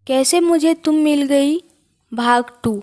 कैसे मुझे तुम मिल गई। भाग 2।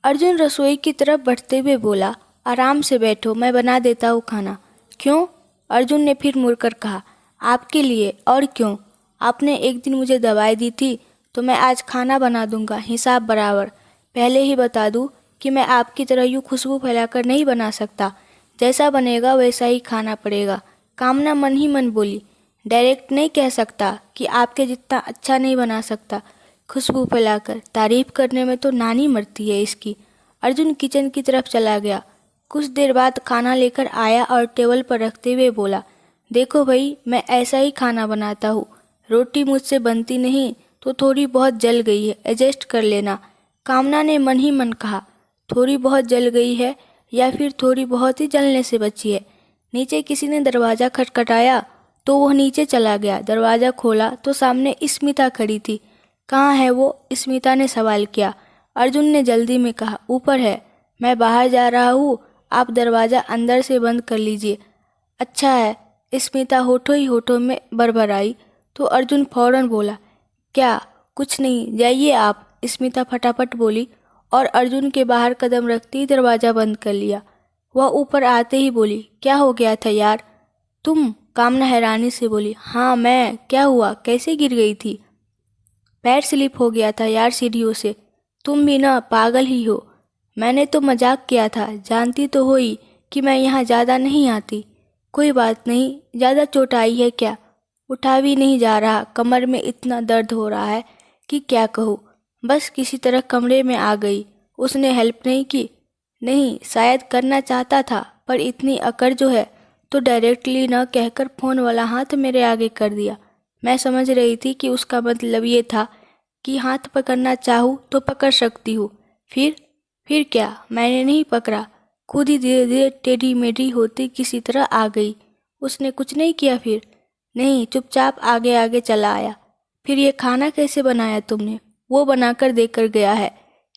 अर्जुन रसोई की तरफ बढ़ते हुए बोला, आराम से बैठो, मैं बना देता हूँ खाना। क्यों? अर्जुन ने फिर मुड़कर कहा, आपके लिए। और क्यों? आपने एक दिन मुझे दवाई दी थी, तो मैं आज खाना बना दूंगा, हिसाब बराबर। पहले ही बता दूं कि मैं आपकी तरह यूँ खुशबू फैलाकर नहीं बना सकता। जैसा बनेगा वैसा ही खाना पड़ेगा। कामना मन ही मन बोली, डायरेक्ट नहीं कह सकता कि आपके जितना अच्छा नहीं बना सकता। खुशबू फैलाकर तारीफ करने में तो नानी मरती है इसकी। अर्जुन किचन की तरफ चला गया। कुछ देर बाद खाना लेकर आया और टेबल पर रखते हुए बोला, देखो भाई, मैं ऐसा ही खाना बनाता हूँ। रोटी मुझसे बनती नहीं तो थोड़ी बहुत जल गई है, एडजस्ट कर लेना। कामना ने मन ही मन कहा, थोड़ी बहुत जल गई है या फिर थोड़ी बहुत ही जलने से बची है। नीचे किसी ने दरवाज़ा खटखटाया तो वह नीचे चला गया। दरवाज़ा खोला तो सामने स्मिता खड़ी थी। कहाँ है वो? स्मिता ने सवाल किया। अर्जुन ने जल्दी में कहा, ऊपर है, मैं बाहर जा रहा हूँ, आप दरवाज़ा अंदर से बंद कर लीजिए। अच्छा है, स्मिता होठों ही होठों में बड़बड़ाई तो अर्जुन फौरन बोला, क्या? कुछ नहीं, जाइए आप। स्मिता फटाफट बोली और अर्जुन के बाहर कदम रखते ही दरवाज़ा बंद कर लिया। वह ऊपर आते ही बोली, क्या हो गया था यार? तुम? कामना हैरानी से बोली, हाँ मैं। क्या हुआ? कैसे गिर गई थी? पैर स्लिप हो गया था यार सीढ़ियों से। तुम भी ना पागल ही हो। मैंने तो मजाक किया था, जानती तो हो ही कि मैं यहाँ ज़्यादा नहीं आती। कोई बात नहीं, ज़्यादा चोट आई है क्या? उठा भी नहीं जा रहा, कमर में इतना दर्द हो रहा है कि क्या कहूँ। बस किसी तरह कमरे में आ गई। उसने हेल्प नहीं की? नहीं, शायद करना चाहता था पर इतनी अकड़ जो है तो डायरेक्टली न कहकर फ़ोन वाला हाथ मेरे आगे कर दिया। मैं समझ रही थी कि उसका मतलब ये था कि हाथ पकड़ना चाहूँ तो पकड़ सकती हूँ। फिर क्या? मैंने नहीं पकड़ा, खुद ही धीरे धीरे टेढ़ी मेढ़ी होती किसी तरह आ गई। उसने कुछ नहीं किया? फिर नहीं, चुपचाप आगे आगे चला आया। फिर ये खाना कैसे बनाया तुमने? वो बनाकर देकर गया है।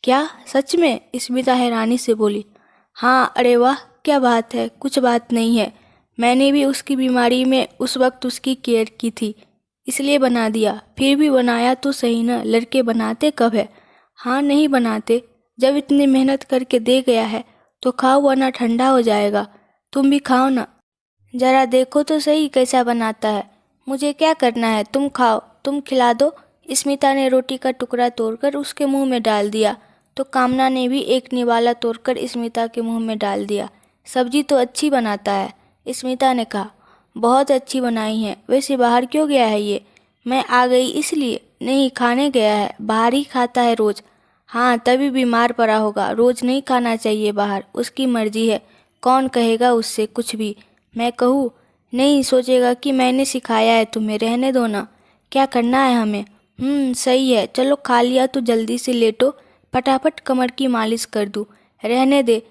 क्या? सच में? स्मिता हैरानी से बोली। हाँ। अरे वाह, क्या बात है। कुछ बात नहीं है, मैंने भी उसकी बीमारी में उस वक्त उसकी केयर की थी, इसलिए बना दिया। फिर भी बनाया तो सही ना, लड़के बनाते कब है? हाँ, नहीं बनाते। जब इतनी मेहनत करके दे गया है तो खाओ वरना ठंडा हो जाएगा। तुम भी खाओ ना, जरा देखो तो सही कैसा बनाता है। मुझे क्या करना है, तुम खाओ, तुम खिला दो। स्मिता ने रोटी का टुकड़ा तोड़कर उसके मुंह में डाल दिया तो कामना ने भी एक निवाला तोड़कर स्मिता के मुंह में डाल दिया। सब्जी तो अच्छी बनाता है, स्मिता ने कहा। बहुत अच्छी बनाई है। वैसे बाहर क्यों गया है ये? मैं आ गई इसलिए। नहीं, खाने गया है, बाहर ही खाता है रोज। हाँ, तभी बीमार पड़ा होगा। रोज नहीं खाना चाहिए बाहर, उसकी मर्जी है, कौन कहेगा उससे कुछ भी। मैं कहूँ? नहीं, सोचेगा कि मैंने सिखाया है तुम्हें, रहने दो ना। क्या करना है हमें? सही है, चलो खा लिया तो जल्दी से लेटो, फटाफट कमर की मालिश कर दूँ। रहने दे,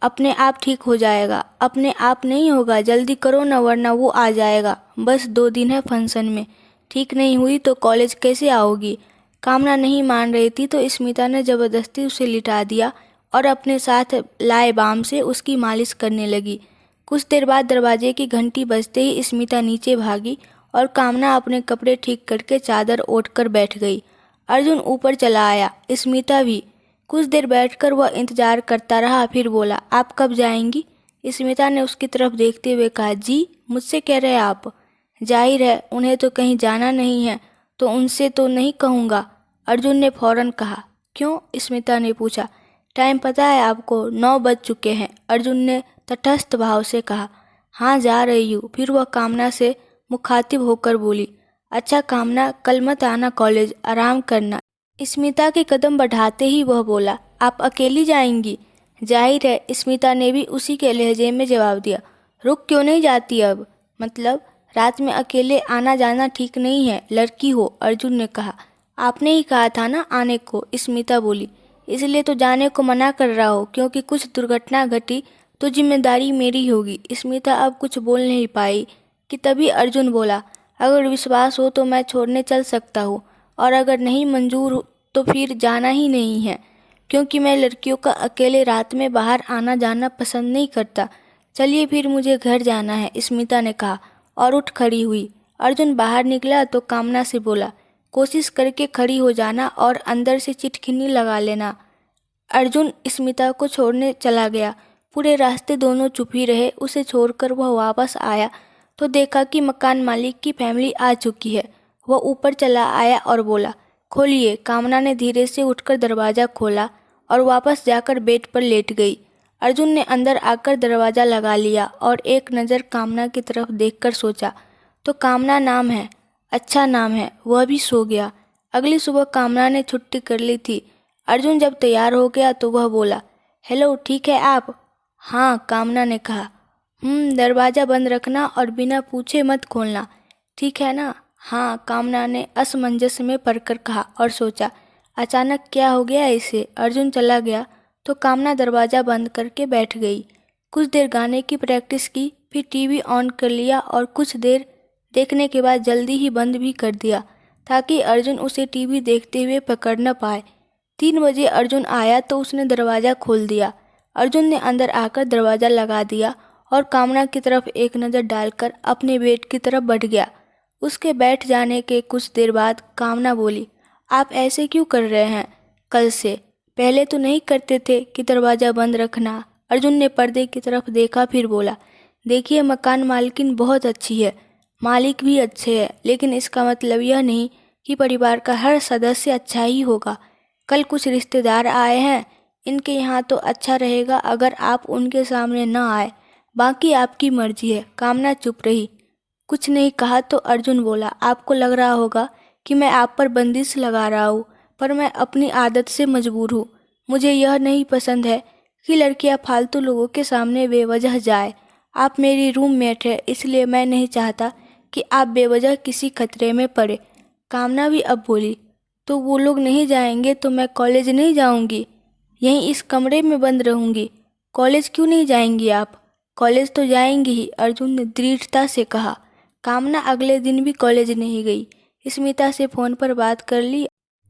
अपने आप ठीक हो जाएगा। अपने आप नहीं होगा, जल्दी करो ना वरना वो आ जाएगा। बस 2 दिन है फंक्शन में, ठीक नहीं हुई तो कॉलेज कैसे आओगी? कामना नहीं मान रही थी तो स्मिता ने ज़बरदस्ती उसे लिटा दिया और अपने साथ लाए बाम से उसकी मालिश करने लगी। कुछ देर बाद दरवाजे की घंटी बजते ही स्मिता नीचे भागी और कामना अपने कपड़े ठीक करके चादर ओढ़ कर बैठ गई। अर्जुन ऊपर चला आया, स्मिता भी। कुछ देर बैठकर वह इंतजार करता रहा, फिर बोला, आप कब जाएंगी? स्मिता ने उसकी तरफ देखते हुए कहा, जी, मुझसे कह रहे आप? जाहिर है, उन्हें तो कहीं जाना नहीं है तो उनसे तो नहीं कहूँगा, अर्जुन ने फौरन कहा। क्यों? स्मिता ने पूछा। टाइम पता है आपको? 9 बज चुके हैं, अर्जुन ने तटस्थ भाव से कहा। हाँ, जा रही हूँ। फिर वह कामना से मुखातिब होकर बोली, अच्छा कामना, कल मत आना कॉलेज, आराम करना। स्मिता के कदम बढ़ाते ही वह बोला, आप अकेली जाएंगी? जाहिर है, स्मिता ने भी उसी के लहजे में जवाब दिया। रुक क्यों नहीं जाती अब? मतलब रात में अकेले आना जाना ठीक नहीं है, लड़की हो, अर्जुन ने कहा। आपने ही कहा था ना आने को, स्मिता बोली। इसलिए तो जाने को मना कर रहा हो, क्योंकि कुछ दुर्घटना घटी तो जिम्मेदारी मेरी होगी। स्मिता अब कुछ बोल नहीं पाई कि तभी अर्जुन बोला, अगर विश्वास हो तो मैं छोड़ने चल सकता हूँ, और अगर नहीं मंजूर हो तो फिर जाना ही नहीं है, क्योंकि मैं लड़कियों का अकेले रात में बाहर आना जाना पसंद नहीं करता। चलिए फिर, मुझे घर जाना है, स्मिता ने कहा और उठ खड़ी हुई। अर्जुन बाहर निकला तो कामना से बोला, कोशिश करके खड़ी हो जाना और अंदर से चिटखिनी लगा लेना। अर्जुन स्मिता को छोड़ने चला गया। पूरे रास्ते दोनों चुप ही रहे। उसे छोड़कर वह वापस आया तो देखा कि मकान मालिक की फैमिली आ चुकी है। वह ऊपर चला आया और बोला, खोलिए। कामना ने धीरे से उठकर दरवाज़ा खोला और वापस जाकर बेड पर लेट गई। अर्जुन ने अंदर आकर दरवाज़ा लगा लिया और एक नज़र कामना की तरफ देखकर सोचा, तो कामना नाम है, अच्छा नाम है। वह भी सो गया। अगली सुबह कामना ने छुट्टी कर ली थी। अर्जुन जब तैयार हो गया तो वह बोला, हेलो, ठीक है आप? हाँ, कामना ने कहा। दरवाज़ा बंद रखना और बिना पूछे मत खोलना, ठीक है ना? हाँ, कामना ने असमंजस में पड़कर कहा और सोचा, अचानक क्या हो गया इसे। अर्जुन चला गया तो कामना दरवाज़ा बंद करके बैठ गई। कुछ देर गाने की प्रैक्टिस की, फिर टीवी ऑन कर लिया और कुछ देर देखने के बाद जल्दी ही बंद भी कर दिया ताकि अर्जुन उसे टीवी देखते हुए पकड़ न पाए। 3 बजे अर्जुन आया तो उसने दरवाज़ा खोल दिया। अर्जुन ने अंदर आकर दरवाज़ा लगा दिया और कामना की तरफ एक नज़र डालकर अपने बेड की तरफ बढ़ गया। उसके बैठ जाने के कुछ देर बाद कामना बोली, आप ऐसे क्यों कर रहे हैं? कल से पहले तो नहीं करते थे कि दरवाज़ा बंद रखना। अर्जुन ने पर्दे की तरफ देखा, फिर बोला, देखिए, मकान मालकिन बहुत अच्छी है, मालिक भी अच्छे हैं, लेकिन इसका मतलब यह नहीं कि परिवार का हर सदस्य अच्छा ही होगा। कल कुछ रिश्तेदार आए हैं, इनके यहाँ तो अच्छा रहेगा अगर आप उनके सामने न आए, बाकी आपकी मर्जी है। कामना चुप रही, कुछ नहीं कहा तो अर्जुन बोला, आपको लग रहा होगा कि मैं आप पर बंदिश लगा रहा हूँ, पर मैं अपनी आदत से मजबूर हूँ। मुझे यह नहीं पसंद है कि लड़कियाँ फालतू लोगों के सामने बेवजह जाए। आप मेरी रूममेट है, इसलिए मैं नहीं चाहता कि आप बेवजह किसी खतरे में पड़े। कामना भी अब बोली, तो वो लोग नहीं जाएंगे तो मैं कॉलेज नहीं जाऊंगी, यहीं इस कमरे में बंद रहूंगी। कॉलेज क्यों नहीं जाएंगी आप? कॉलेज तो जाएंगी ही, अर्जुन ने दृढ़ता से कहा। कामना अगले दिन भी कॉलेज नहीं गई। स्मिता से फ़ोन पर बात कर ली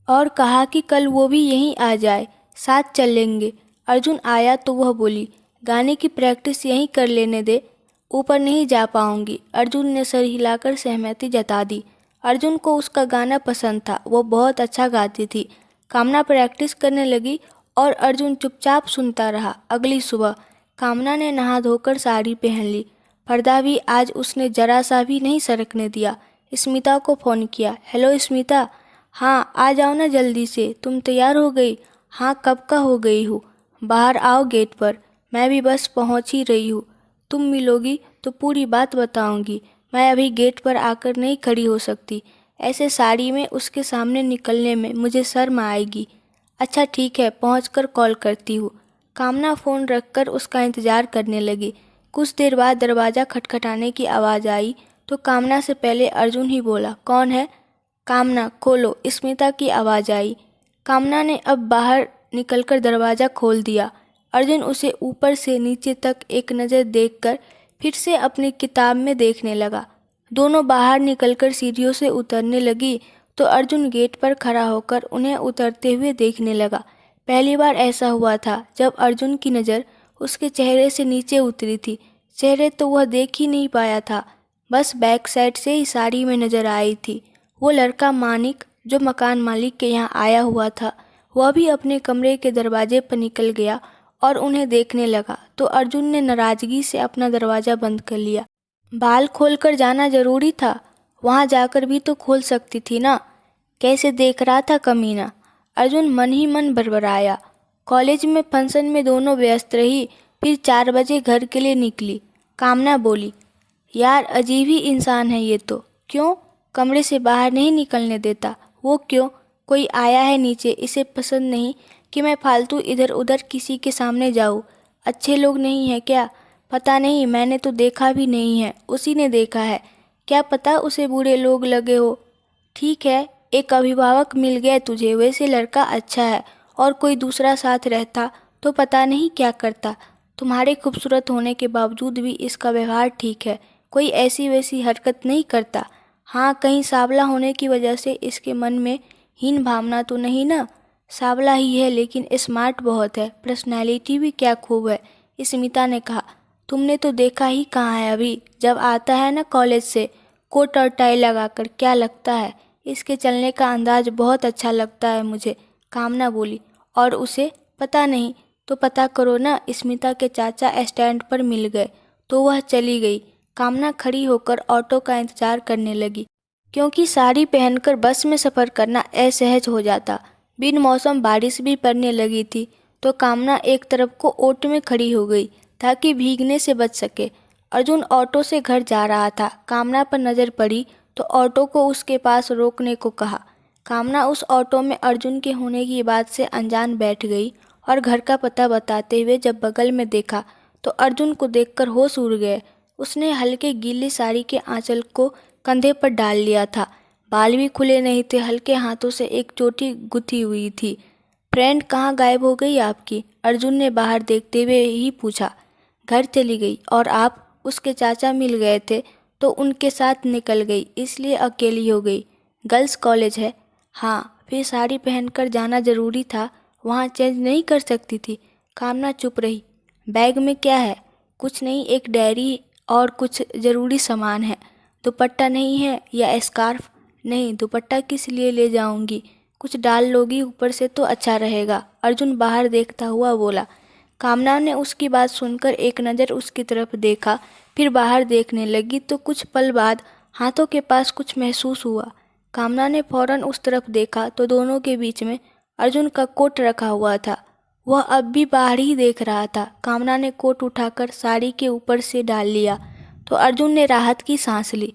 और कहा कि कल वो भी यहीं आ जाए, साथ चलेंगे। अर्जुन आया तो वह बोली, गाने की प्रैक्टिस यहीं कर लेने दे, ऊपर नहीं जा पाऊंगी। अर्जुन ने सर हिलाकर सहमति जता दी। अर्जुन को उसका गाना पसंद था, वो बहुत अच्छा गाती थी। कामना प्रैक्टिस करने लगी और अर्जुन चुपचाप सुनता रहा। अगली सुबह कामना ने नहा धोकर साड़ी पहन ली। पर्दा भी आज उसने जरा सा भी नहीं सरकने दिया। स्मिता को फ़ोन किया, हेलो स्मिता। हाँ, आ जाओ ना जल्दी से। तुम तैयार हो गई? हाँ, कब का हो गई हूँ। बाहर आओ गेट पर, मैं भी बस पहुँच ही रही हूँ। तुम मिलोगी तो पूरी बात बताऊंगी। मैं अभी गेट पर आकर नहीं खड़ी हो सकती, ऐसे साड़ी में उसके सामने निकलने में मुझे शर्म आएगी। अच्छा ठीक है, पहुंचकर कॉल करती हूँ। कामना फ़ोन रखकर उसका इंतज़ार करने लगी। कुछ देर बाद दरवाज़ा खटखटाने की आवाज़ आई तो कामना से पहले अर्जुन ही बोला, कौन है? कामना, खोलो, स्मिता की आवाज़ आई। कामना ने अब बाहर निकलकर दरवाज़ा खोल दिया। अर्जुन उसे ऊपर से नीचे तक एक नज़र देखकर फिर से अपनी किताब में देखने लगा। दोनों बाहर निकलकर सीढ़ियों से उतरने लगी तो अर्जुन गेट पर खड़ा होकर उन्हें उतरते हुए देखने लगा। पहली बार ऐसा हुआ था जब अर्जुन की नज़र उसके चेहरे से नीचे उतरी थी। चेहरे तो वह देख ही नहीं पाया था, बस बैक साइड से ही साड़ी में नज़र आई थी। वो लड़का मानिक जो मकान मालिक के यहाँ आया हुआ था, वह भी अपने कमरे के दरवाजे पर निकल गया और उन्हें देखने लगा तो अर्जुन ने नाराज़गी से अपना दरवाज़ा बंद कर लिया। बाल खोलकर जाना ज़रूरी था? वहाँ जाकर भी तो खोल सकती थी ना। कैसे देख रहा था कमीना। अर्जुन मन ही मन बड़बड़ाया। कॉलेज में फंक्शन में दोनों व्यस्त रही, फिर 4 बजे घर के लिए निकली। कामना बोली, यार अजीब ही इंसान है ये तो। क्यों? कमरे से बाहर नहीं निकलने देता? वो क्यों? कोई आया है नीचे, इसे पसंद नहीं कि मैं फालतू इधर उधर किसी के सामने जाऊँ। अच्छे लोग नहीं हैं क्या? पता नहीं, मैंने तो देखा भी नहीं है, उसी ने देखा है। क्या पता उसे बुरे लोग लगे हो। ठीक है, एक अभिभावक मिल गया तुझे, वैसे लड़का अच्छा है, और कोई दूसरा साथ रहता तो पता नहीं क्या करता। तुम्हारे खूबसूरत होने के बावजूद भी इसका व्यवहार ठीक है, कोई ऐसी वैसी हरकत नहीं करता। हाँ, कहीं सांवला होने की वजह से इसके मन में हीन भावना तो नहीं ना? सांवला ही है लेकिन स्मार्ट बहुत है, पर्सनैलिटी भी क्या खूब है। स्मिता ने कहा, तुमने तो देखा ही कहाँ है अभी। जब आता है ना कॉलेज से कोट और टाई लगाकर, क्या लगता है इसके चलने का अंदाज बहुत अच्छा लगता है मुझे, कामना बोली। और उसे पता नहीं तो पता करो ना, स्मिता के चाचा स्टैंड पर मिल गए तो वह चली गई। कामना खड़ी होकर ऑटो का इंतजार करने लगी, क्योंकि साड़ी पहनकर बस में सफ़र करना असहज हो जाता। बिन मौसम बारिश भी पड़ने लगी थी, तो कामना एक तरफ को ओट में खड़ी हो गई ताकि भीगने से बच सके। अर्जुन ऑटो से घर जा रहा था। कामना पर नज़र पड़ी तो ऑटो को उसके पास रोकने को कहा। कामना उस ऑटो में अर्जुन के होने की बात से अनजान बैठ गई और घर का पता बताते हुए जब बगल में देखा तो अर्जुन को देखकर होश उड़ गए। उसने हल्के गीली साड़ी के आंचल को कंधे पर डाल लिया था। बाल भी खुले नहीं थे, हल्के हाथों से एक चोटी गुथी हुई थी। फ्रेंड कहाँ गायब हो गई आपकी? अर्जुन ने बाहर देखते हुए ही पूछा। घर चली गई। और आप? उसके चाचा मिल गए थे तो उनके साथ निकल गई, इसलिए अकेली हो गई। गर्ल्स कॉलेज है? हाँ। फिर साड़ी पहनकर जाना जरूरी था, वहाँ चेंज नहीं कर सकती थी? कामना चुप रही। बैग में क्या है? कुछ नहीं, एक डायरी और कुछ ज़रूरी सामान है। दुपट्टा नहीं है या स्कार्फ? नहीं, दुपट्टा किस लिए ले जाऊंगी, कुछ डाल लोगी ऊपर से तो अच्छा रहेगा, अर्जुन बाहर देखता हुआ बोला। कामना ने उसकी बात सुनकर एक नज़र उसकी तरफ देखा, फिर बाहर देखने लगी तो कुछ पल बाद हाथों के पास कुछ महसूस हुआ। कामना ने फौरन उस तरफ देखा तो दोनों के बीच में अर्जुन का कोट रखा हुआ था। वह अब भी बाहर ही देख रहा था। कामना ने कोट उठाकर साड़ी के ऊपर से डाल लिया तो अर्जुन ने राहत की सांस ली।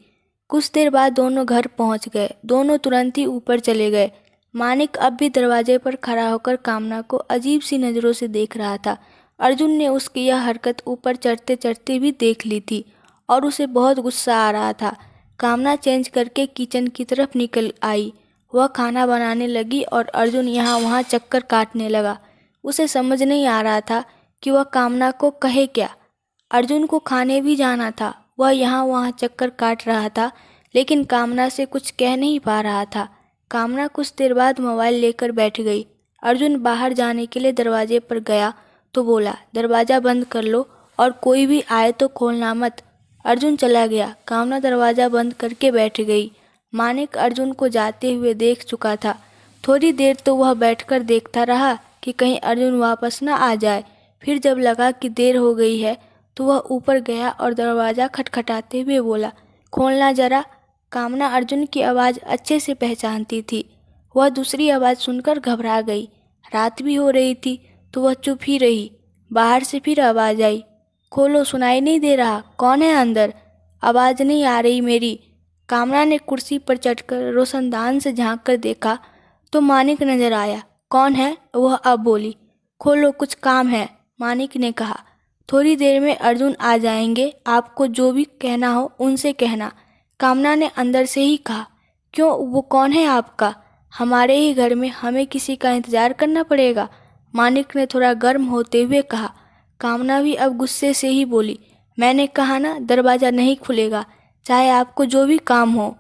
कुछ देर बाद दोनों घर पहुंच गए। दोनों तुरंत ही ऊपर चले गए। मानिक अब भी दरवाजे पर खड़ा होकर कामना को अजीब सी नज़रों से देख रहा था। अर्जुन ने उसकी यह हरकत ऊपर चढ़ते चढ़ते भी देख ली थी और उसे बहुत गुस्सा आ रहा था। कामना चेंज करके किचन की तरफ निकल आई। वह खाना बनाने लगी और अर्जुन यहाँ वहाँ चक्कर काटने लगा। उसे समझ नहीं आ रहा था कि वह कामना को कहे क्या। अर्जुन को खाने भी जाना था। वह यहाँ वहाँ चक्कर काट रहा था, लेकिन कामना से कुछ कह नहीं पा रहा था। कामना कुछ देर बाद मोबाइल लेकर बैठ गई। अर्जुन बाहर जाने के लिए दरवाजे पर गया तो बोला, दरवाज़ा बंद कर लो और कोई भी आए तो खोलना मत। अर्जुन चला गया। कामना दरवाज़ा बंद करके बैठ गई। मानिक अर्जुन को जाते हुए देख चुका था। थोड़ी देर तो वह बैठकर देखता रहा कि कहीं अर्जुन वापस न आ जाए। फिर जब लगा कि देर हो गई है तो वह ऊपर गया और दरवाज़ा खटखटाते हुए बोला, खोलना जरा। कामना अर्जुन की आवाज़ अच्छे से पहचानती थी। वह दूसरी आवाज़ सुनकर घबरा गई। रात भी हो रही थी तो वह चुप ही रही। बाहर से फिर आवाज़ आई, खोलो, सुनाई नहीं दे रहा? कौन है अंदर? आवाज़ नहीं आ रही मेरी। कामना ने कुर्सी पर चढ़कर रोशनदान से झांक कर देखा तो मानिक नजर आया। कौन है? वह अब बोली। खोलो, कुछ काम है, मानिक ने कहा। थोड़ी देर में अर्जुन आ जाएंगे, आपको जो भी कहना हो उनसे कहना, कामना ने अंदर से ही कहा। क्यों, वो कौन है आपका? हमारे ही घर में हमें किसी का इंतजार करना पड़ेगा, मानिक ने थोड़ा गर्म होते हुए कहा। कामना भी अब गुस्से से ही बोली, मैंने कहा ना, दरवाज़ा नहीं खुलेगा, चाहे आपको जो भी काम हो।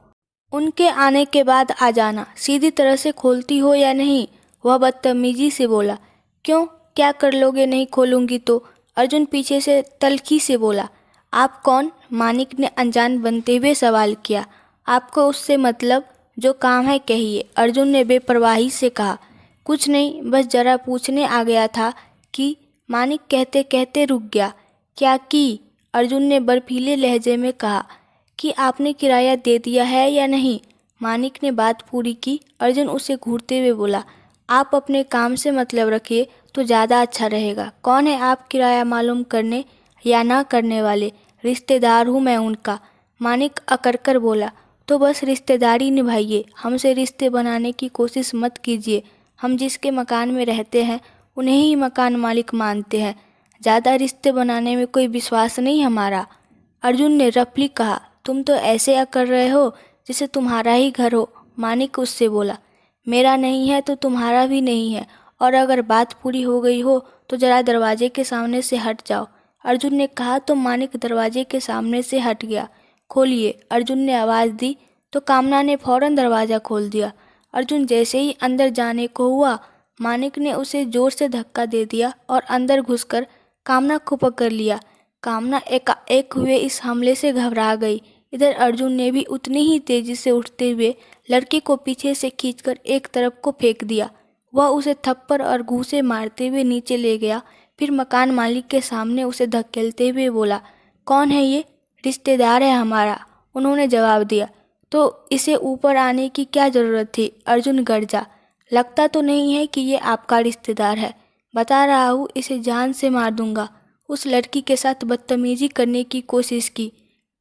उनके आने के बाद आ जाना, सीधी तरह से खोलती हो या नहीं? वह बदतमीजी से बोला। क्यों, क्या कर लोगे नहीं खोलूंगी तो? अर्जुन पीछे से तल्खी से बोला। आप कौन? मानिक ने अनजान बनते हुए सवाल किया। आपको उससे मतलब? जो काम है कहिए, अर्जुन ने बेपरवाही से कहा। कुछ नहीं, बस जरा पूछने आ गया था कि, मानिक कहते कहते रुक गया। क्या की? अर्जुन ने बर्फीले लहजे में कहा। कि आपने किराया दे दिया है या नहीं? मानिक ने बात पूरी की। अर्जुन उसे घूरते हुए बोला, आप अपने काम से मतलब रखिए तो ज़्यादा अच्छा रहेगा। कौन है आप किराया मालूम करने या ना करने वाले? रिश्तेदार हूँ मैं उनका, मानिक अकड़कर बोला। तो बस रिश्तेदारी निभाइए, हमसे रिश्ते बनाने की कोशिश मत कीजिए। हम जिसके मकान में रहते हैं उन्हें ही मकान मालिक मानते हैं। ज़्यादा रिश्ते बनाने में कोई विश्वास नहीं हमारा। अर्जुन ने रफली कहा। तुम तो ऐसे अकड़ रहे हो जैसे तुम्हारा ही घर हो, मानिक उससे बोला। मेरा नहीं है तो तुम्हारा भी नहीं है, और अगर बात पूरी हो गई हो तो ज़रा दरवाजे के सामने से हट जाओ, अर्जुन ने कहा। तो मानिक दरवाजे के सामने से हट गया। खोलिए, अर्जुन ने आवाज़ दी तो कामना ने फौरन दरवाज़ा खोल दिया। अर्जुन जैसे ही अंदर जाने को हुआ, मानिक ने उसे ज़ोर से धक्का दे दिया और अंदर घुसकर कामना को पकड़ लिया। कामना एकाएक हुए इस हमले से घबरा गई। इधर अर्जुन ने भी उतनी ही तेजी से उठते हुए लड़के को पीछे से खींचकर एक तरफ को फेंक दिया। वह उसे थप्पड़ और घूंसे मारते हुए नीचे ले गया। फिर मकान मालिक के सामने उसे धकेलते हुए बोला, कौन है ये? रिश्तेदार है हमारा, उन्होंने जवाब दिया। तो इसे ऊपर आने की क्या ज़रूरत थी? अर्जुन गरजा। लगता तो नहीं है कि ये आपका रिश्तेदार है, बता रहा हूँ इसे जान से मार दूंगा। उस लड़की के साथ बदतमीजी करने की कोशिश की।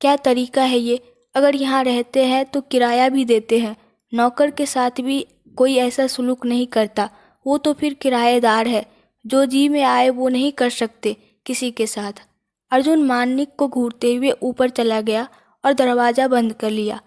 क्या तरीका है ये? अगर यहाँ रहते हैं तो किराया भी देते हैं, नौकर के साथ भी कोई ऐसा सलूक नहीं करता। वो तो फिर किराएदार है, जो जी में आए वो नहीं कर सकते किसी के साथ। अर्जुन मानिक को घूरते हुए ऊपर चला गया और दरवाज़ा बंद कर लिया।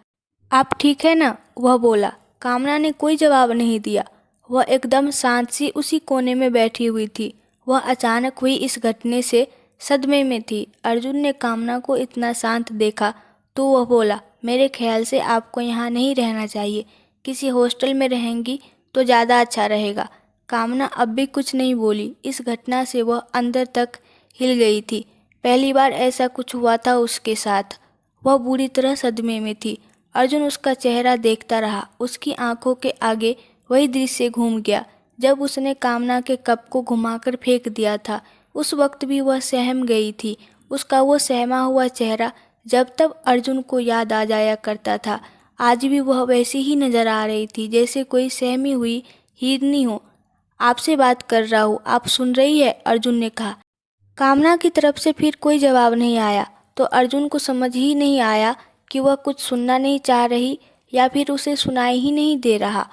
आप ठीक है ना? वह बोला। कामना ने कोई जवाब नहीं दिया। वह एकदम शांत सी उसी कोने में बैठी हुई थी। वह अचानक हुई इस घटने से सदमे में थी। अर्जुन ने कामना को इतना शांत देखा तो वह बोला, मेरे ख्याल से आपको यहाँ नहीं रहना चाहिए, किसी हॉस्टल में रहेंगी तो ज़्यादा अच्छा रहेगा। कामना अब भी कुछ नहीं बोली। इस घटना से वह अंदर तक हिल गई थी। पहली बार ऐसा कुछ हुआ था उसके साथ। वह बुरी तरह सदमे में थी। अर्जुन उसका चेहरा देखता रहा। उसकी आंखों के आगे वही दृश्य घूम गया जब उसने कामना के कप को घुमाकर फेंक दिया था। उस वक्त भी वह सहम गई थी। उसका वो सहमा हुआ चेहरा जब तब अर्जुन को याद आ जाया करता था। आज भी वह वैसी ही नजर आ रही थी जैसे कोई सहमी हुई हिरनी हो। आपसे बात कर रहा हूँ, आप सुन रही है? अर्जुन ने कहा। कामना की तरफ से फिर कोई जवाब नहीं आया। तो अर्जुन को समझ ही नहीं आया कि वह कुछ सुनना नहीं चाह रही या फिर उसे सुनाई ही नहीं दे रहा।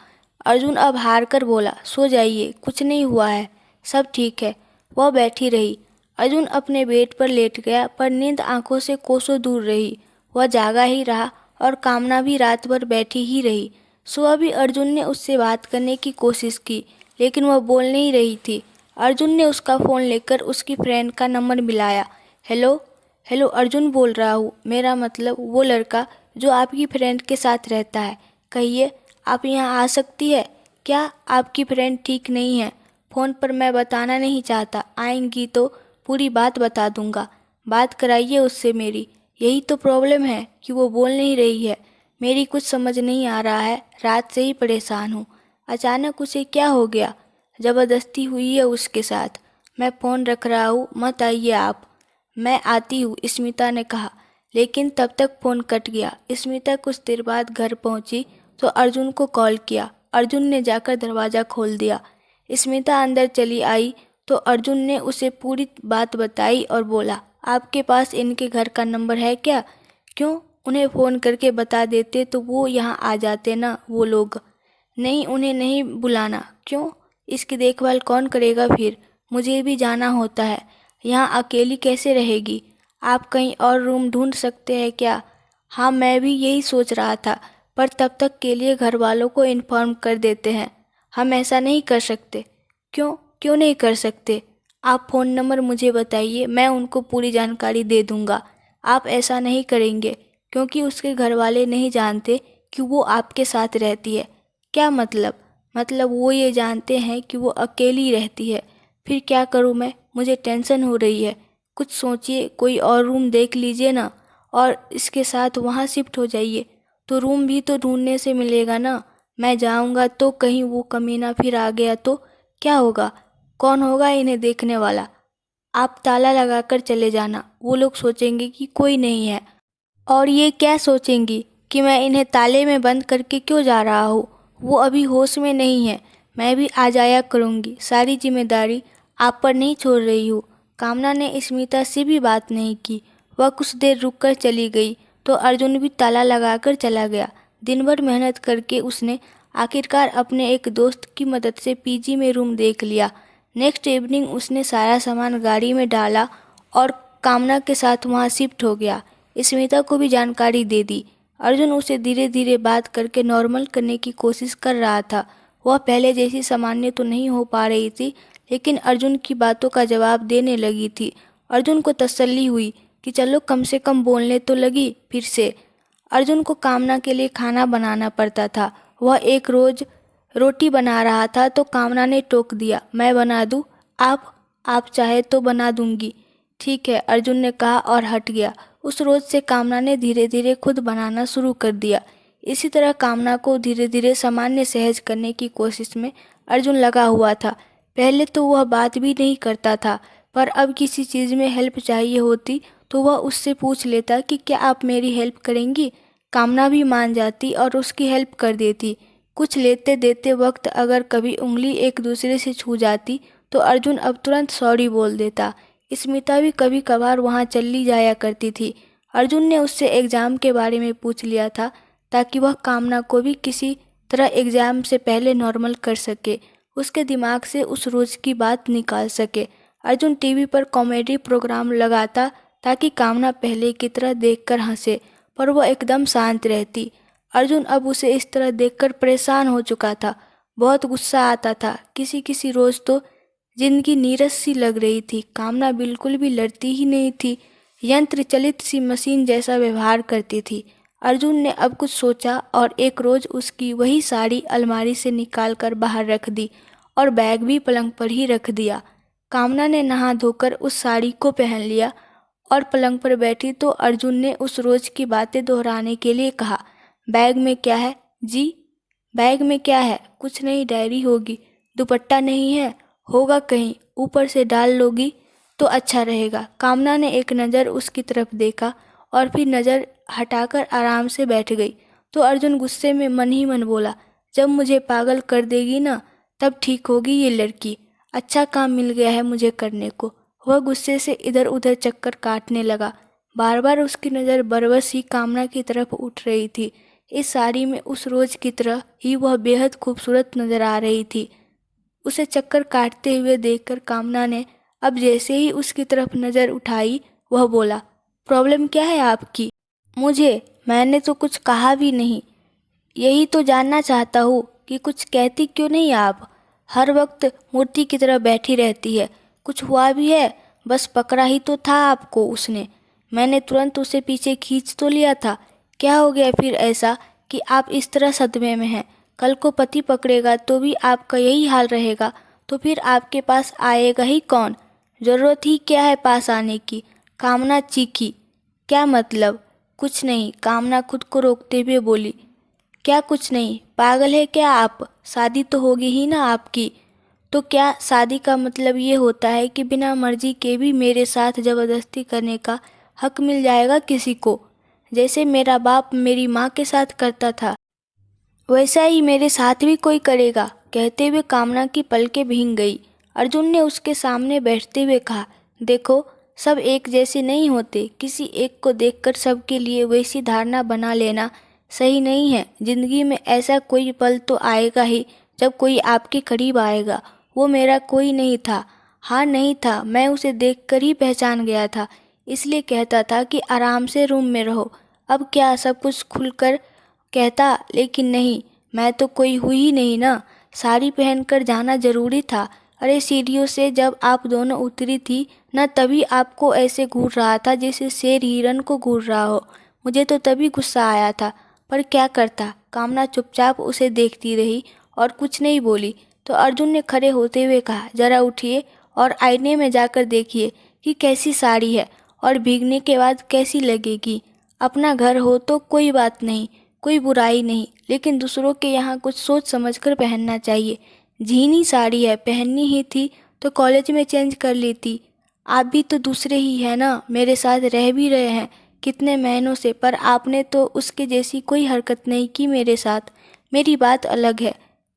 अर्जुन अब हार कर बोला, सो जाइए, कुछ नहीं हुआ है, सब ठीक है। वह बैठी रही। अर्जुन अपने बेड पर लेट गया, पर नींद आंखों से कोसों दूर रही। वह जागा ही रहा और कामना भी रात भर बैठी ही रही। सुबह भी अर्जुन ने उससे बात करने की कोशिश की, लेकिन वह बोल नहीं रही थी। अर्जुन ने उसका फ़ोन लेकर उसकी फ्रेंड का नंबर मिलाया। हेलो हेलो, अर्जुन बोल रहा हूँ, मेरा मतलब वो लड़का जो आपकी फ्रेंड के साथ रहता है। कहिए, आप यहाँ आ सकती है क्या? आपकी फ्रेंड ठीक नहीं है। फ़ोन पर मैं बताना नहीं चाहता, आएंगी तो पूरी बात बता दूंगा। बात कराइए उससे मेरी। यही तो प्रॉब्लम है कि वो बोल नहीं रही है। मेरी कुछ समझ नहीं आ रहा है, रात से ही परेशान हूँ। अचानक उसे क्या हो गया? ज़बरदस्ती हुई है उसके साथ। मैं फ़ोन रख रहा हूँ, मत आइए आप। मैं आती हूँ, स्मिता ने कहा, लेकिन तब तक फ़ोन कट गया। स्मिता कुछ देर बाद घर पहुँची तो अर्जुन को कॉल किया। अर्जुन ने जाकर दरवाज़ा खोल दिया। स्मिता अंदर चली आई तो अर्जुन ने उसे पूरी बात बताई और बोला, आपके पास इनके घर का नंबर है क्या? क्यों, उन्हें फ़ोन करके बता देते तो वो यहाँ आ जाते ना वो लोग। नहीं, उन्हें नहीं बुलाना। क्यों? इसकी देखभाल कौन करेगा फिर? मुझे भी जाना होता है। यहाँ अकेली कैसे रहेगी? आप कहीं और रूम ढूंढ सकते हैं क्या? हाँ, मैं भी यही सोच रहा था, पर तब तक के लिए घर वालों को इन्फॉर्म कर देते हैं। हम ऐसा नहीं कर सकते। क्यों क्यों नहीं कर सकते? आप फ़ोन नंबर मुझे बताइए, मैं उनको पूरी जानकारी दे दूँगा। आप ऐसा नहीं करेंगे क्योंकि उसके घर वाले नहीं जानते कि वो आपके साथ रहती है। क्या मतलब? मतलब वो ये जानते हैं कि वो अकेली रहती है। फिर क्या करूँ मैं? मुझे टेंशन हो रही है। कुछ सोचिए, कोई और रूम देख लीजिए ना, और इसके साथ वहाँ शिफ्ट हो जाइए। तो रूम भी तो ढूंढने से मिलेगा ना। मैं जाऊँगा तो कहीं वो कमीना फिर आ गया तो क्या होगा? कौन होगा इन्हें देखने वाला? आप ताला लगाकर चले जाना, वो लोग सोचेंगे कि कोई नहीं है। और ये क्या सोचेंगी कि मैं इन्हें ताले में बंद करके क्यों जा रहा हूँ? वो अभी होश में नहीं है। मैं भी आ जाया करूँगी। सारी जिम्मेदारी आप पर नहीं छोड़ रही हूँ। कामना ने स्मिता से भी बात नहीं की। वह कुछ देर रुककर चली गई तो अर्जुन भी ताला लगाकर चला गया। दिन भर मेहनत करके उसने आखिरकार अपने एक दोस्त की मदद से पीजी में रूम देख लिया। नेक्स्ट इवनिंग उसने सारा सामान गाड़ी में डाला और कामना के साथ वहाँ शिफ्ट हो गया। स्मिता को भी जानकारी दे दी। अर्जुन उसे धीरे धीरे बात करके नॉर्मल करने की कोशिश कर रहा था। वह पहले जैसी सामान्य तो नहीं हो पा रही थी, लेकिन अर्जुन की बातों का जवाब देने लगी थी। अर्जुन को तसल्ली हुई कि चलो कम से कम बोलने तो लगी फिर से। अर्जुन को कामना के लिए खाना बनाना पड़ता था। वह एक रोज रोटी बना रहा था तो कामना ने टोक दिया, मैं बना दूँ? आप चाहे तो बना दूंगी। ठीक है, अर्जुन ने कहा और हट गया। उस रोज से कामना ने धीरे धीरे खुद बनाना शुरू कर दिया। इसी तरह कामना को धीरे धीरे सामान्य सहज करने की कोशिश में अर्जुन लगा हुआ था। पहले तो वह बात भी नहीं करता था, पर अब किसी चीज़ में हेल्प चाहिए होती तो वह उससे पूछ लेता कि क्या आप मेरी हेल्प करेंगी। कामना भी मान जाती और उसकी हेल्प कर देती। कुछ लेते देते वक्त अगर कभी उंगली एक दूसरे से छू जाती तो अर्जुन अब तुरंत सॉरी बोल देता। स्मिता भी कभी कभार वहाँ चली जाया करती थी। अर्जुन ने उससे एग्ज़ाम के बारे में पूछ लिया था ताकि वह कामना को भी किसी तरह एग्ज़ाम से पहले नॉर्मल कर सके, उसके दिमाग से उस रोज़ की बात निकाल सके। अर्जुन टीवी पर कॉमेडी प्रोग्राम लगाता ताकि कामना पहले की तरह देखकर हंसे, पर वह एकदम शांत रहती। अर्जुन अब उसे इस तरह देखकर परेशान हो चुका था। बहुत गुस्सा आता था। किसी किसी रोज़ तो जिंदगी नीरस सी लग रही थी। कामना बिल्कुल भी लड़ती ही नहीं थी, यंत्र चलित सी मशीन जैसा व्यवहार करती थी। अर्जुन ने अब कुछ सोचा और एक रोज़ उसकी वही साड़ी अलमारी से निकाल कर बाहर रख दी और बैग भी पलंग पर ही रख दिया। कामना ने नहा धोकर उस साड़ी को पहन लिया और पलंग पर बैठी तो अर्जुन ने उस रोज़ की बातें दोहराने के लिए कहा, बैग में क्या है जी? बैग में क्या है? कुछ नहीं, डायरी होगी। दुपट्टा नहीं है? होगा कहीं, ऊपर से डाल लोगी तो अच्छा रहेगा। कामना ने एक नज़र उसकी तरफ देखा और फिर नज़र हटाकर आराम से बैठ गई। तो अर्जुन गुस्से में मन ही मन बोला, जब मुझे पागल कर देगी ना तब ठीक होगी ये लड़की। अच्छा काम मिल गया है मुझे करने को। वह गुस्से से इधर उधर चक्कर काटने लगा। बार बार उसकी नज़र बरबस ही कामना की तरफ उठ रही थी। इस साड़ी में उस रोज़ की तरह ही वह बेहद खूबसूरत नज़र आ रही थी। उसे चक्कर काटते हुए देखकर कामना ने अब जैसे ही उसकी तरफ नज़र उठाई वह बोला, प्रॉब्लम क्या है आपकी? मैंने तो कुछ कहा भी नहीं। यही तो जानना चाहता हूँ कि कुछ कहती क्यों नहीं आप? हर वक्त मूर्ति की तरह बैठी रहती है। कुछ हुआ भी है? बस पकड़ा ही तो था आपको उसने। मैंने तुरंत उसे पीछे खींच तो लिया था। क्या हो गया फिर ऐसा कि आप इस तरह सदमे में हैं? कल को पति पकड़ेगा तो भी आपका यही हाल रहेगा, तो फिर आपके पास आएगा ही कौन? ज़रूरत ही क्या है पास आने की? कामना चीखी। क्या मतलब? कुछ नहीं, कामना खुद को रोकते हुए बोली। क्या कुछ नहीं? पागल है क्या आप? शादी तो होगी ही ना आपकी। तो क्या शादी का मतलब ये होता है कि बिना मर्जी के भी मेरे साथ ज़बरदस्ती करने का हक मिल जाएगा किसी को? जैसे मेरा बाप मेरी माँ के साथ करता था वैसा ही मेरे साथ भी कोई करेगा। कहते हुए कामना की पलकें भीग गई। अर्जुन ने उसके सामने बैठते हुए कहा, देखो सब एक जैसे नहीं होते। किसी एक को देखकर सबके लिए वैसी धारणा बना लेना सही नहीं है। जिंदगी में ऐसा कोई पल तो आएगा ही जब कोई आपके करीब आएगा। वो मेरा कोई नहीं था। हाँ नहीं था, मैं उसे देखकर ही पहचान गया था, इसलिए कहता था कि आराम से रूम में रहो। अब क्या सब कुछ खुलकर कहता, लेकिन नहीं, मैं तो कोई हुई ही नहीं ना। साड़ी पहनकर जाना जरूरी था। अरे सीढ़ियों से जब आप दोनों उतरी थी ना तभी आपको ऐसे घूर रहा था जैसे शेर हिरन को घूर रहा हो। मुझे तो तभी गुस्सा आया था, पर क्या करता। कामना चुपचाप उसे देखती रही और कुछ नहीं बोली। तो अर्जुन ने खड़े होते हुए कहा, जरा उठिए और आईने में जाकर देखिए कि कैसी साड़ी है और भीगने के बाद कैसी लगेगी। अपना घर हो तो कोई बात नहीं, कोई बुराई नहीं, लेकिन दूसरों के यहाँ कुछ सोच समझकर पहनना चाहिए। झीनी साड़ी है, पहननी ही थी तो कॉलेज में चेंज कर लेती। आप भी तो दूसरे ही है ना, मेरे साथ रह भी रहे हैं कितने महीनों से, पर आपने तो उसके जैसी कोई हरकत नहीं की मेरे साथ। मेरी बात अलग है।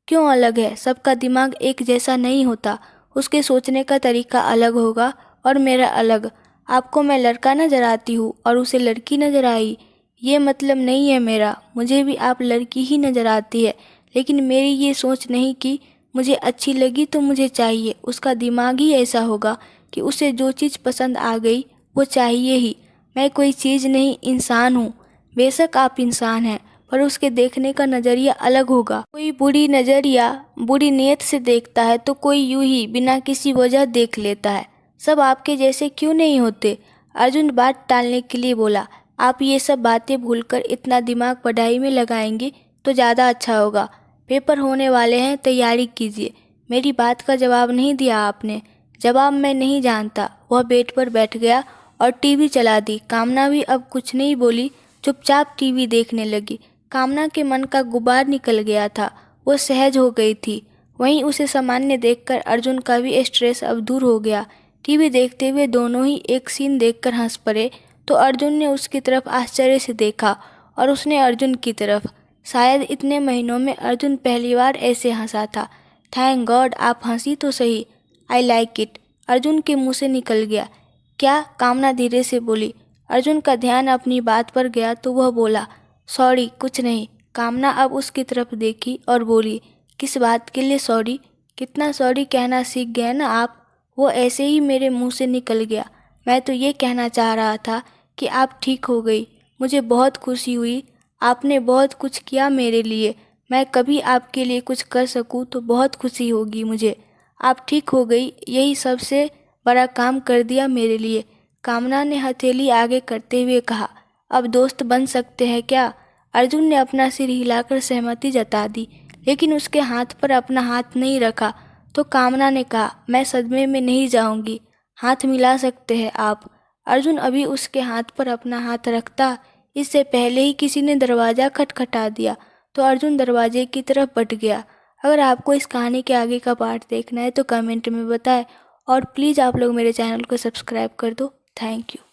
क्यों अलग है? सबका दिमाग एक जैसा नहीं होता, उसके सोचने का तरीका अलग होगा और मेरा अलग। आपको मैं लड़का नजर आती हूँ और उसे लड़की नजर आई, ये मतलब नहीं है मेरा। मुझे भी आप लड़की ही नजर आती है, लेकिन मेरी ये सोच नहीं कि मुझे अच्छी लगी तो मुझे चाहिए। उसका दिमाग ही ऐसा होगा कि उसे जो चीज़ पसंद आ गई वो चाहिए ही। मैं कोई चीज़ नहीं, इंसान हूँ। बेशक आप इंसान हैं, पर उसके देखने का नज़रिया अलग होगा। कोई बुरी नज़र या बुरी नीयत से देखता है तो कोई यूं ही बिना किसी वजह देख लेता है। सब आपके जैसे क्यों नहीं होते? अर्जुन बात टालने के लिए बोला, आप ये सब बातें भूलकर इतना दिमाग पढ़ाई में लगाएंगे तो ज़्यादा अच्छा होगा। पेपर होने वाले हैं, तैयारी कीजिए। मेरी बात का जवाब नहीं दिया आपने। जवाब मैं नहीं जानता। वह बेड पर बैठ गया और टीवी चला दी। कामना भी अब कुछ नहीं बोली, चुपचाप टीवी देखने लगी। कामना के मन का गुबार निकल गया था, वो सहज हो गई थी। वहीं उसे सामान्य देखकर अर्जुन का भी स्ट्रेस अब दूर हो गया। टीवी देखते हुए दोनों ही एक सीन देखकर हंस पड़े तो अर्जुन ने उसकी तरफ आश्चर्य से देखा और उसने अर्जुन की तरफ। शायद इतने महीनों में अर्जुन पहली बार ऐसे हंसा था। थैंक गॉड आप हंसी तो सही। आई लाइक इट, अर्जुन के मुंह से निकल गया। क्या? कामना धीरे से बोली। अर्जुन का ध्यान अपनी बात पर गया तो वह बोला, सॉरी कुछ नहीं। कामना अब उसकी तरफ देखी और बोली, किस बात के लिए सॉरी? कितना सॉरी कहना सीख गए ना आप। वो ऐसे ही मेरे मुंह से निकल गया। मैं तो ये कहना चाह रहा था कि आप ठीक हो गई। मुझे बहुत खुशी हुई। आपने बहुत कुछ किया मेरे लिए। मैं कभी आपके लिए कुछ कर सकूं तो बहुत खुशी होगी मुझे। आप ठीक हो गई, यही सबसे बड़ा काम कर दिया मेरे लिए। कामना ने हथेली आगे करते हुए कहा, अब दोस्त बन सकते हैं क्या? अर्जुन ने अपना सिर हिलाकर सहमति जता दी, लेकिन उसके हाथ पर अपना हाथ नहीं रखा। तो कामना ने कहा, मैं सदमे में नहीं जाऊंगी, हाथ मिला सकते हैं आप। अर्जुन अभी उसके हाथ पर अपना हाथ रखता, इससे पहले ही किसी ने दरवाज़ा खटखटा दिया तो अर्जुन दरवाजे की तरफ बढ़ गया। अगर आपको इस कहानी के आगे का पार्ट देखना है तो कमेंट में बताएं और प्लीज़ आप लोग मेरे चैनल को सब्सक्राइब कर दो। Thank you.